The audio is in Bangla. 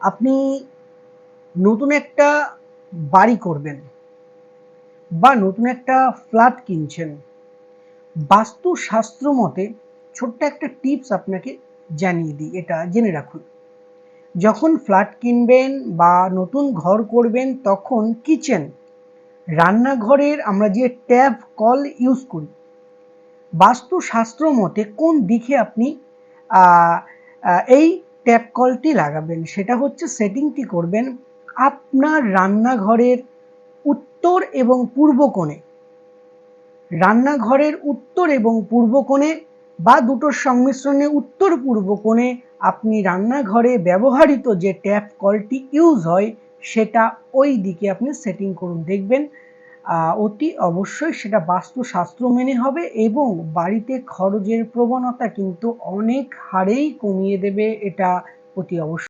আপনি নতুন একটা বাড়ি করবেন বা নতুন একটা ফ্ল্যাট কিনছেন, বাস্তুশাস্ত্র মতে ছোট্ট একটা টিপস আপনাকে জানিয়ে দিই, এটা জেনে রাখুন। যখন ফ্ল্যাট কিনবেন বা নতুন ঘর করবেন তখন কিচেন, রান্নাঘরের আমরা যে ট্যাপ কল ইউজ করি, বাস্তুশাস্ত্র মতে কোন দিকে আপনি এই ট্যাপ কলটি লাগাবেন সেটা হচ্ছে সেটিংটি করবেন আপনার রান্নাঘরের উত্তর এবং পূর্ব কোণে। রান্নাঘরের উত্তর এবং পূর্ব কোণে বা দুটোর সংমিশ্রণে উত্তর পূর্ব কোণে আপনি রান্নাঘরে ব্যবহৃত যে ট্যাপ কলটি ইউজ হয় সেটা ওই দিকে আপনি সেটিং করুন। দেখবেন অতি অবশ্যই সেটা বাস্তুশাস্ত্র মেনে হবে এবং বাড়িতে খরচের প্রবণতা কিন্তু অনেক হারেই কমিয়ে দেবে, এটা অতি অবশ্যই।